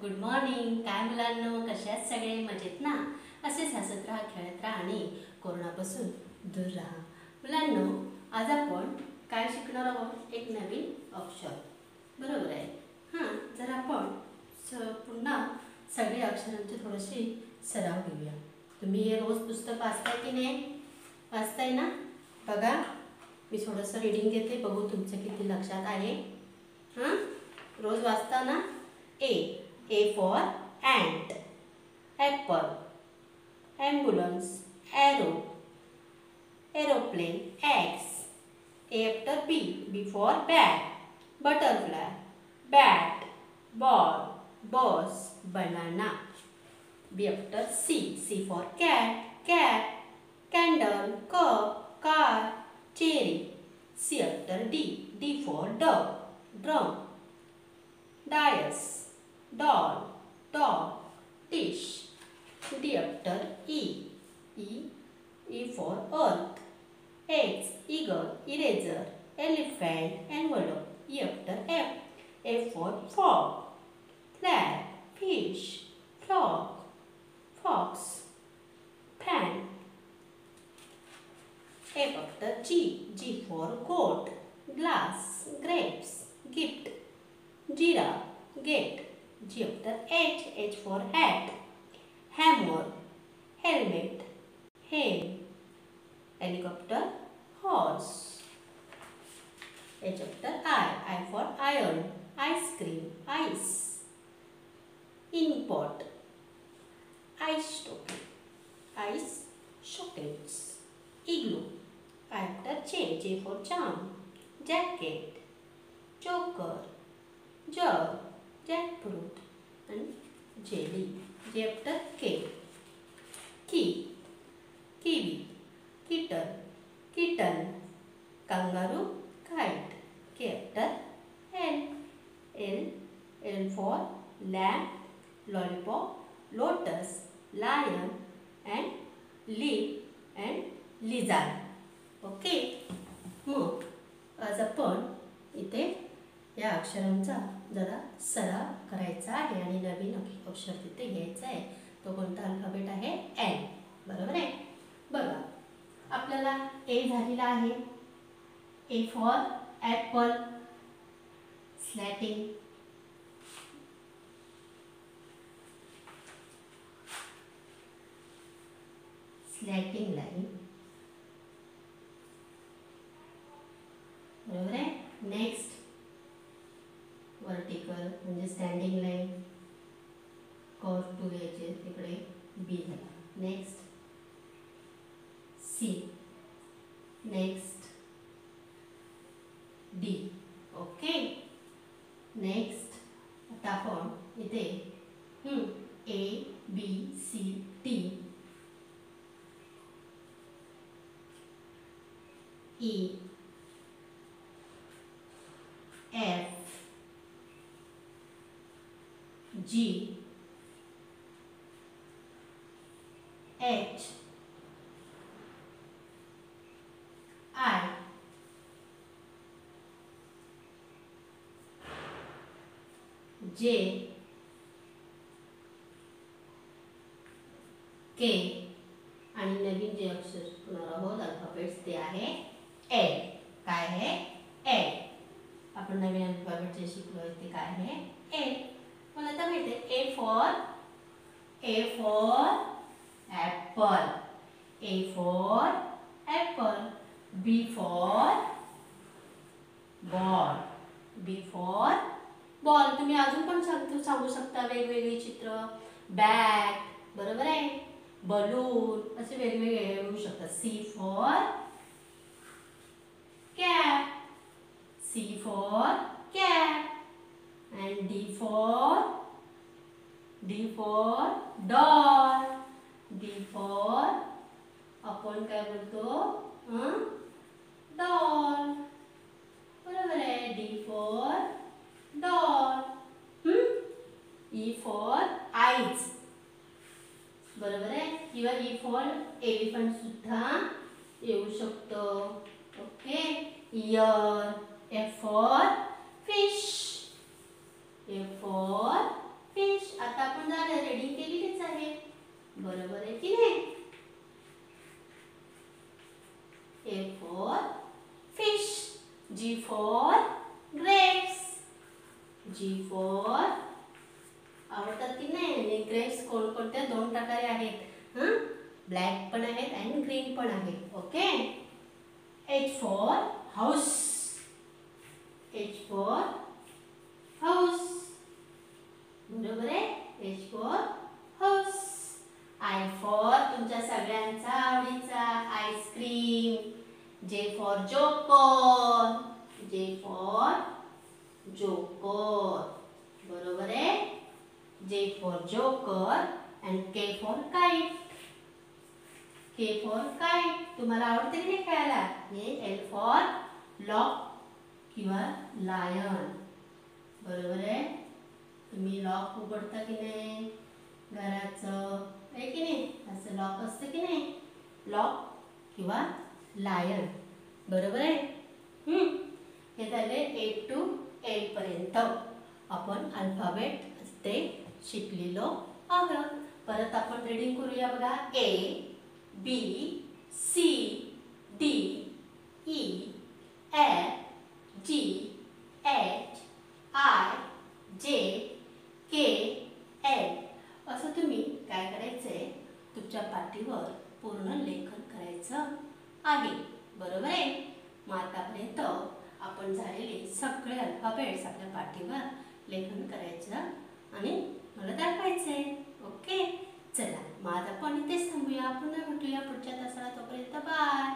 Good morning. काय मुलांनो, कशा आहेत सगळे? मजेत ना? असेच हसत राहा, खेळत राहा आणि कोरोनापासून दूर राहा. मुलांनो, आज आपण काय शिकणार आहोत? एक नवीन अक्षर. बरोबर आहे. जर आपण पुन्हा सगळे अक्षरांची थोडीशी सराव घेऊया. तुम्ही हे रोज पुस्तक वाचताय की नाही? वाचताय ना? बघा, मी थोडंसं रीडिंग घेते, बघू तुमचं किती लक्षात आहे. रोज वाचता ना? A for ant, apple, ambulance, arrow, aeroplane, X. A after B for bat, butterfly, bat, ball, bus, banana. B after C for cat, candle, cup, car, cherry. C after D for dog, drum, dais, doll, dog, dish. D after E for earth, eggs, eagle, eraser, elephant, envelope. E after F for frog, flag, fish, frog, fox, fan. F after G for goat, glass, grapes, gift, giraffe, gate. G after H for hat, hammer, helmet, hen, helicopter, horse. H after I for iron, ice cream, ice, ink pot, ice stocking, ice sockets, igloo. I after J for jam, jacket, joker, jug, jackfruit, and jelly. J after K, key, kiwi, kitten, kangaroo, kite. K after L for lamb, lollipop, lotus, lion, and leaf and lizard. Okay. मग आज आपण इथे या अक्षरांचा जरा सराव करायचा आहे आणि नवीन अक्षर तिथे घ्यायचं आहे. तो कोणता अल्फाबेट आहे? एल. बरोबर आहे. बघा, आपल्याला ए झालेला आहे. A for apple, slanting. Slanting line. बरोबर आहे. नेक्स्ट वर्टिकल म्हणजे standing line, curve two edges. इकडे बी झाला. Next C, next D. Okay. Next आता आपण इथे A B C D, E F, G, H, I, J, K आणि नवीन जे अक्षर शिकणार आहोत अल्फाबेट्स ते आहे एल. काय आहे? एल. आपण नवीन अल्फाबेट जे शिकलो ते काय आहे? एल. मला आता माहिती आहे. A for apple, A for apple. B for ball, B for ball. तुम्ही अजून पण सांगू शकता वेगवेगळी चित्र. बॅट, बरोबर आहे. बलून, असे वेगवेगळे होऊ शकतात. C for cap, C for cat, and D for doll. D for आपण काय बोलतो? डॉल. बरोबर आहे. D for doll. E for eyes. बरोबर आहे. किंवा E for elephant सुद्धा येऊ शकतो. Okay. Ear. F for fish, F for fish. बरोबर आहे की नाही? A for fish, G for grapes, G for आवडतात की नाही? आणि ग्रेप्स कोणकोणत्या दोन प्रकारे आहेत, ब्लॅक पण आहेत आणि ग्रीन पण आहेत. Okay. H for house, H for house, बरोबर आहे. H for house. I for तुमच्या सगळ्यांचा आवडीचा ice cream, J for joker, J for joker, बरोबर आहे. J for joker and K for kite, K for kite. तुम्हाला आवडते की नाही खेळायला? हे L for lock किंवा lion, बरोबर आहे. तुम्ही लॉक उघडता की नाही घराचं, आहे की नाही? असं लॉक असतं की नाही? लॉक किंवा लायन, बरोबर आहे. हे झाले A to L पर्यंत आपण अल्फाबेट ते शिकलेलो आहोत. परत आपण रीडिंग करूया बघा. A B C D E F G H I J K L असं तुम्ही काय करायचंय, तुमच्या पाटीवर पूर्ण लेखन करायचं आहे, बरोबर आहे. मग आतापर्यंत आपण झालेले सगळे अल्फाबेट्स आपल्या पाटीवर लेखन करायचं आणि मला दाखवायचंय. ओके. चला मग आज आपण इथेच थांबूया. पुन्हा भेटूया पुढच्या तासाला. तोपर्यंत बाय.